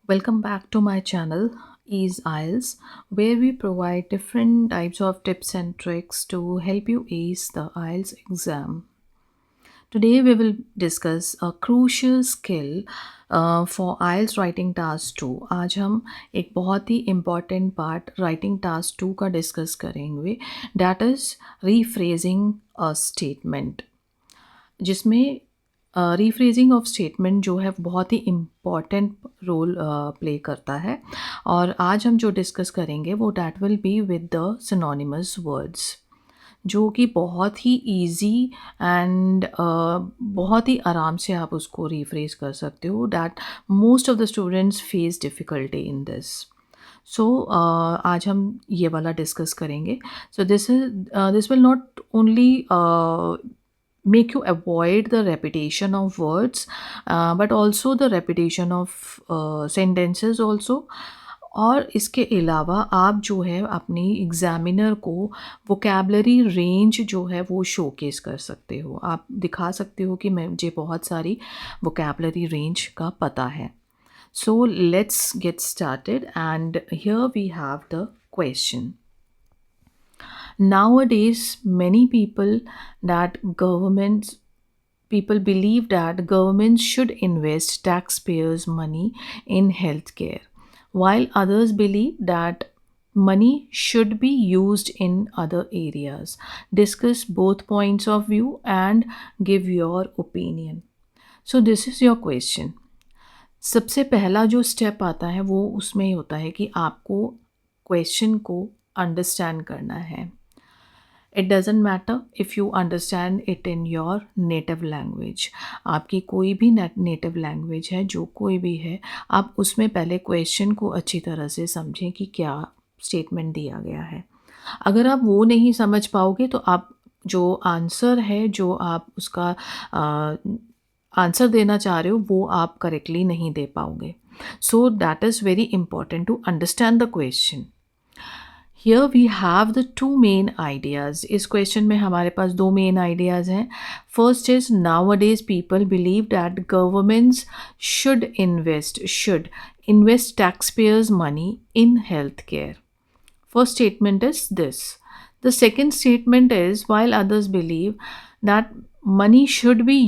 Welcome back to my channel Ease IELTS, where we provide different types of tips and tricks to help you ace the IELTS exam. Today we will discuss a crucial skill for IELTS writing task 2. आज हम एक बहुत ही important part writing task 2 का discuss करेंगे, that is rephrasing a statement. जिसमें rephrasing of statement जो है बहुत ही इम्पॉर्टेंट रोल प्ले करता है। और आज हम जो डिस्कस करेंगे वो that will be with the synonymous words, जो कि बहुत ही इजी एंड बहुत ही आराम से आप उसको रीफ्रेज कर सकते हो। That most of the students face difficulty in this. So आज हम ये वाला डिस्कस करेंगे। So this will not only make you avoid the repetition of words, but also the repetition of sentences also। और इसके अलावा आप जो है अपनी एग्ज़ामिनर को वोकेबलरी रेंज जो है वो शोकेस कर सकते हो। आप दिखा सकते हो कि मुझे बहुत सारी वोकेबलरी रेंज का पता है। So let's get started and here we have the question. Nowadays, many people believe that governments should invest taxpayers' money in healthcare, while others believe that money should be used in other areas. Discuss both points of view and give your opinion. So this is your question. सबसे पहला जो step आता है वो उसमें ही होता है कि आपको क्वेश्चन को अंडरस्टैंड करना है। It doesn't matter if you understand it in your native language. आपकी कोई भी नेटिव लैंग्वेज है, जो कोई भी है, आप उसमें पहले क्वेश्चन को अच्छी तरह से समझें कि क्या स्टेटमेंट दिया गया है। अगर आप वो नहीं समझ पाओगे तो आप जो आंसर है, जो आप उसका आंसर देना चाह रहे हो, वो आप करेक्टली नहीं दे पाओगे। So that is very important to understand the question. Here we have the two main ideas. इस क्वेश्चन में हमारे पास दो मेन आइडियाज़ हैं। First is nowadays people believe that governments should invest taxpayers' money in healthcare. First statement is this. The second statement is while others believe that money should be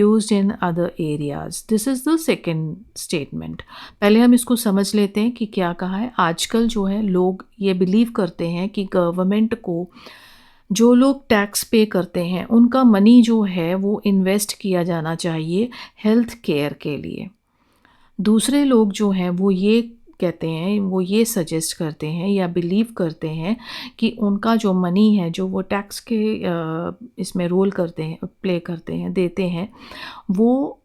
used in other areas. This is the second statement. पहले हम इसको समझ लेते हैं कि क्या कहा है। आजकल जो है लोग ये बिलीव करते हैं कि गवर्नमेंट को जो लोग टैक्स पे करते हैं उनका मनी जो है वो इन्वेस्ट किया जाना चाहिए हेल्थ केयर के लिए। दूसरे लोग जो हैं वो ये कहते हैं, वो ये सजेस्ट करते हैं या बिलीव करते हैं कि उनका जो मनी है, जो वो टैक्स के इसमें रोल करते हैं, प्ले करते हैं, देते हैं, वो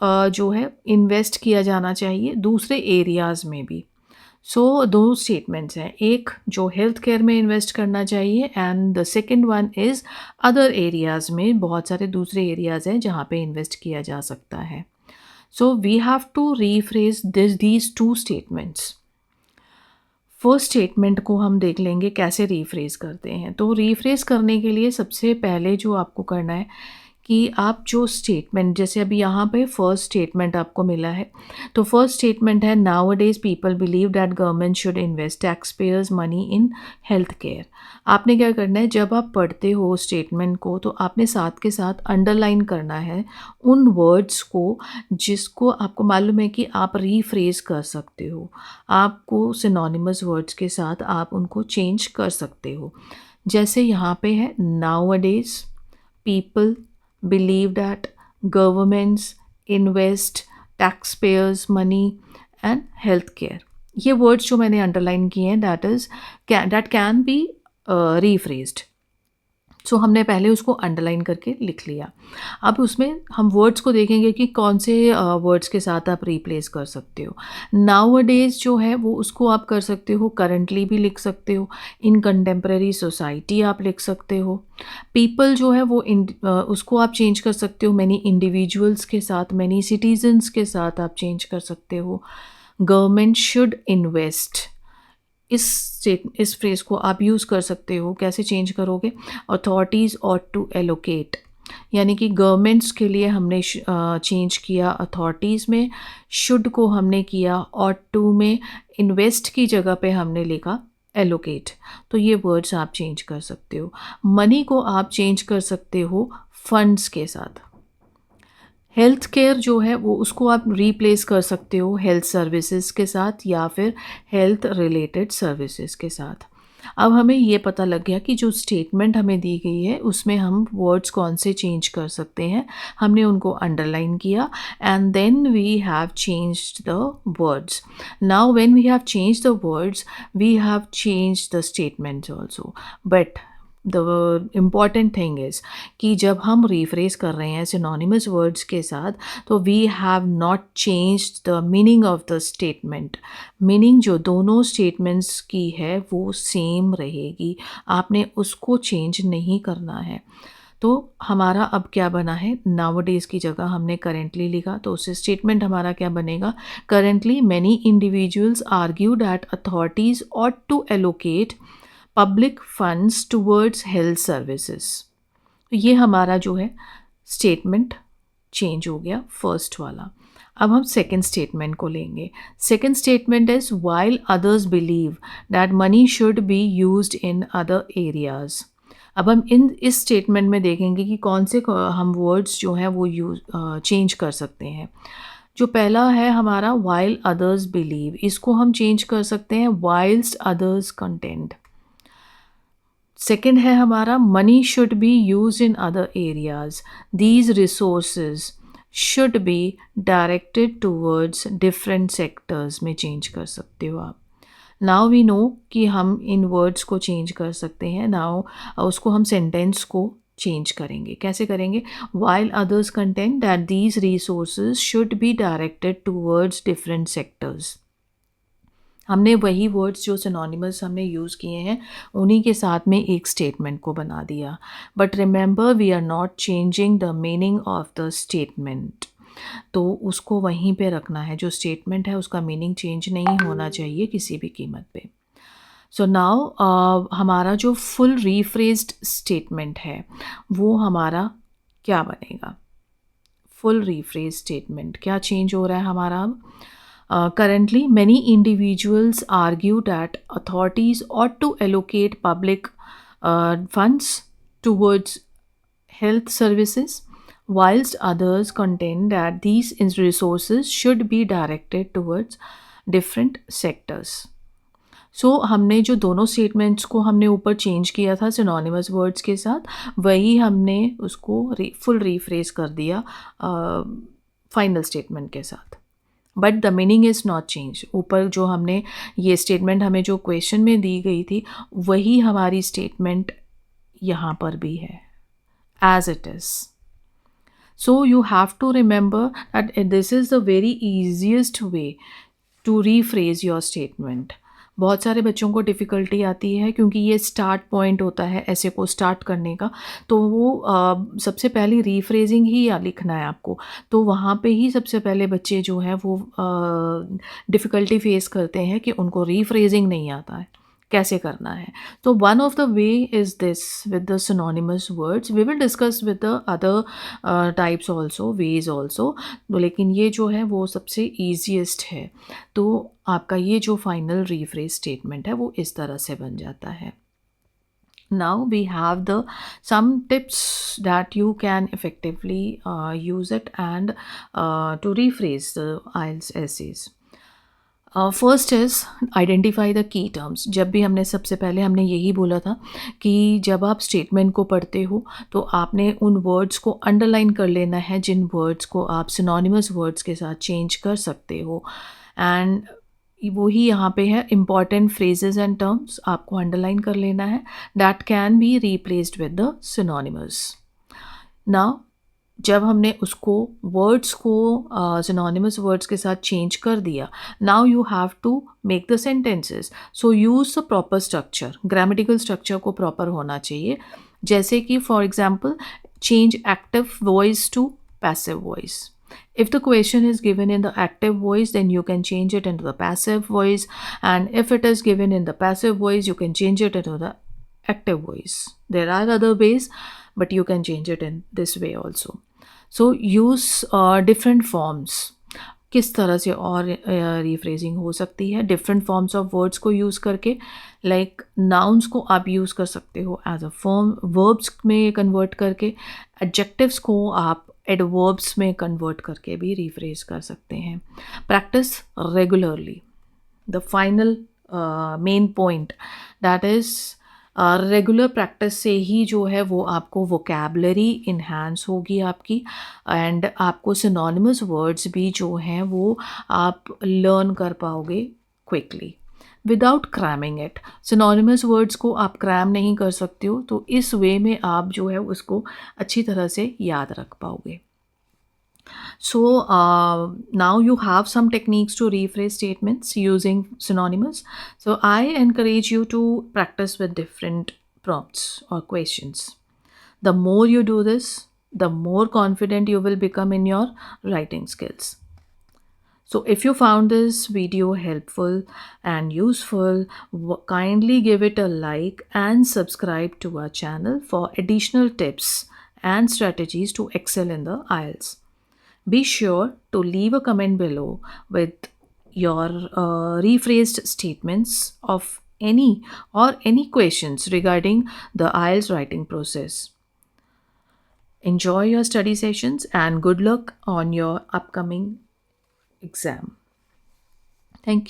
जो है इन्वेस्ट किया जाना चाहिए दूसरे एरियाज़ में भी। सो दो स्टेटमेंट्स हैं, एक जो हेल्थ केयर में इन्वेस्ट करना चाहिए and the second one is other areas में, बहुत सारे दूसरे एरियाज़ हैं जहाँ पे इन्वेस्ट किया जा सकता है। So we have to rephrase these two statements. First statement को हम देख लेंगे कैसे रीफ्रेज करते हैं। तो रीफ्रेज करने के लिए सबसे पहले जो आपको करना है कि आप जो स्टेटमेंट, जैसे अभी यहाँ पे फर्स्ट स्टेटमेंट आपको मिला है, तो फर्स्ट स्टेटमेंट है nowadays people believe that government should invest tax payers money in health care. आपने क्या करना है, जब आप पढ़ते हो स्टेटमेंट को तो आपने साथ के साथ अंडरलाइन करना है उन वर्ड्स को जिसको आपको मालूम है कि आप रीफ्रेज कर सकते हो। आपको सिनोनिमस वर्ड्स के साथ आप उनको चेंज कर सकते हो। जैसे यहाँ पे है nowadays people believe that governments invest taxpayers money and healthcare। ये वर्ड्स जो मैंने अंडरलाइन किए हैं that can be rephrased। सो हमने पहले उसको अंडरलाइन करके लिख लिया। अब उसमें हम वर्ड्स को देखेंगे कि कौन से वर्ड्स के साथ आप रिप्लेस कर सकते हो। नाउअडेज जो है वो उसको आप कर सकते हो, करंटली भी लिख सकते हो, इन कंटेम्प्रेरी सोसाइटी आप लिख सकते हो। पीपल जो है वो उसको आप चेंज कर सकते हो मैनी इंडिविजुअल्स के साथ, मैनी सिटीजन्स के साथ आप चेंज कर सकते हो। गवर्नमेंट शुड इन्वेस्ट, इस फ्रेज़ को आप यूज़ कर सकते हो। कैसे चेंज करोगे, अथॉरिटीज़ ऑट टू एलोकेट, यानी कि गवर्नमेंट्स के लिए हमने चेंज किया अथॉरिटीज़ में, शुड को हमने किया ऑट टू में, इन्वेस्ट की जगह पे हमने लिखा एलोकेट। तो ये वर्ड्स आप चेंज कर सकते हो। मनी को आप चेंज कर सकते हो फंड्स के साथ। हेल्थ केयर जो है वो उसको आप रिप्लेस कर सकते हो हेल्थ सर्विसेज के साथ या फिर हेल्थ रिलेटेड सर्विसेज के साथ। अब हमें ये पता लग गया कि जो स्टेटमेंट हमें दी गई है उसमें हम वर्ड्स कौन से चेंज कर सकते हैं। हमने उनको अंडरलाइन किया and then we have changed the words. Now when we have changed the words we have changed the statements also. But the important thing is कि जब हम रिफ्रेज कर रहे हैं सिनोनिमस वर्ड्स के साथ तो we have not changed the meaning of the statement. Meaning जो दोनों स्टेटमेंट्स की है वो सेम रहेगी, आपने उसको चेंज नहीं करना है। तो हमारा अब क्या बना है, नाउअडेज की जगह हमने करेंटली लिखा तो उससे स्टेटमेंट हमारा क्या बनेगा, currently many individuals argue that authorities ought to allocate public funds towards health services. तो ये हमारा जो है स्टेटमेंट चेंज हो गया फर्स्ट वाला। अब हम सेकेंड स्टेटमेंट को लेंगे। Second statement is while others believe that money should be used in other areas. अब हम इस स्टेटमेंट में देखेंगे कि कौन से हम वर्ड्स जो हैं वो चेंज कर सकते हैं। जो पहला है हमारा वाइल अदर्स बिलीव, इसको हम चेंज कर सकते हैं वाइल्स्ट अदर्स कंटेंट। सेकेंड है हमारा money should be use in other areas, these resources should be directed towards different sectors में चेंज कर सकते हो आप। नाउ वी नो कि हम इन वर्ड्स को चेंज कर सकते हैं। नाउ उसको हम सेंटेंस को चेंज करेंगे। कैसे करेंगे, while others content that these resources should be directed towards different sectors. हमने वही वर्ड्स जो सिनोनिमस हमने यूज़ किए हैं उन्हीं के साथ में एक स्टेटमेंट को बना दिया। But remember we are not changing the meaning of the statement. तो उसको वहीं पे रखना है, जो स्टेटमेंट है उसका मीनिंग चेंज नहीं होना चाहिए किसी भी कीमत पे। सो नाउ हमारा जो फुल रीफ्रेज्ड स्टेटमेंट है वो हमारा क्या बनेगा। फुल रीफ्रेज स्टेटमेंट क्या चेंज हो रहा है हमारा अब। Currently, many individuals argue that authorities ought to allocate public funds towards health services, whilst others contend that these resources should be directed towards different sectors. सो हमने जो दोनों स्टेटमेंट्स को हमने ऊपर चेंज किया था सिनोनिमस वर्ड्स के साथ, वही हमने उसको फुल रीफ्रेज कर दिया फाइनल स्टेटमेंट के साथ। But the meaning is not change. ऊपर जो हमने ये स्टेटमेंट हमें जो क्वेश्चन में दी गई थी वही हमारी स्टेटमेंट यहाँ पर भी है as it is. So you have to remember that this is the very easiest way to rephrase your statement. बहुत सारे बच्चों को डिफ़िकल्टी आती है क्योंकि ये स्टार्ट पॉइंट होता है ऐसे को स्टार्ट करने का, तो वो सबसे पहले रीफ्रेजिंग ही लिखना है आपको। तो वहाँ पे ही सबसे पहले बच्चे जो हैं वो डिफ़िकल्टी फेस करते हैं कि उनको रीफ्रेजिंग नहीं आता है, कैसे करना है। तो one of the way is this with the synonymous words. We will discuss with the other types also, ways also, लेकिन ये जो है वो सबसे ईजीएस्ट है। तो आपका ये जो फाइनल रीफ्रेज स्टेटमेंट है वो इस तरह से बन जाता है। Now we have the some tips that you can effectively use it and to rephrase the IELTS essays. First is identify the key terms. जब भी हमने सबसे पहले हमने यही बोला था कि जब आप स्टेटमेंट को पढ़ते हो तो आपने उन वर्ड्स को अंडरलाइन कर लेना है जिन वर्ड्स को आप सिनोनिमस वर्ड्स के साथ चेंज कर सकते हो। एंड वही यहाँ पे है इम्पॉर्टेंट फ्रेजेस एंड टर्म्स आपको अंडरलाइन कर लेना है that can be replaced with the synonymous. Now जब हमने उसको वर्ड्स को सिनोनिमस वर्ड्स के साथ चेंज कर दिया, now you have to make the sentences. So use the proper structure, grammatical structure को प्रॉपर होना चाहिए। जैसे कि for example change active voice to passive voice. If the question is given in the active voice, then you can change it into the passive voice, and if it is given in the passive voice, you can change it into the active voice. There are other ways, but you can change it in this way also. So use different forms. किस तरह से और रिफ्रेजिंग हो सकती है different forms of words को use करके, like nouns को आप यूज़ कर सकते हो एज अ फॉर्म, वर्ब्स में कन्वर्ट करके, एडजेक्टिव्स को आप एडवर्ब्स में कन्वर्ट करके भी रिफ्रेज कर सकते हैं. Practice regularly. The final main point that is regular practice से ही जो है वो आपको वोकैबलरी इन्हांस होगी आपकी, एंड आपको सिनोनिमस वर्ड्स भी जो हैं वो आप लर्न कर पाओगे quickly without cramming it. Synonymous words को आप क्रैम नहीं कर सकते हो, तो इस वे में आप जो है उसको अच्छी तरह से याद रख पाओगे. So now you have some techniques to rephrase statements using synonymous. So I encourage you to practice with different prompts or questions. The more you do this, the more confident you will become in your writing skills. So if you found this video helpful and useful, kindly give it a like and subscribe to our channel for additional tips and strategies to excel in the IELTS. Be sure to leave a comment below with your rephrased statements of any questions regarding the IELTS writing process. Enjoy your study sessions and good luck on your upcoming exam. Thank you.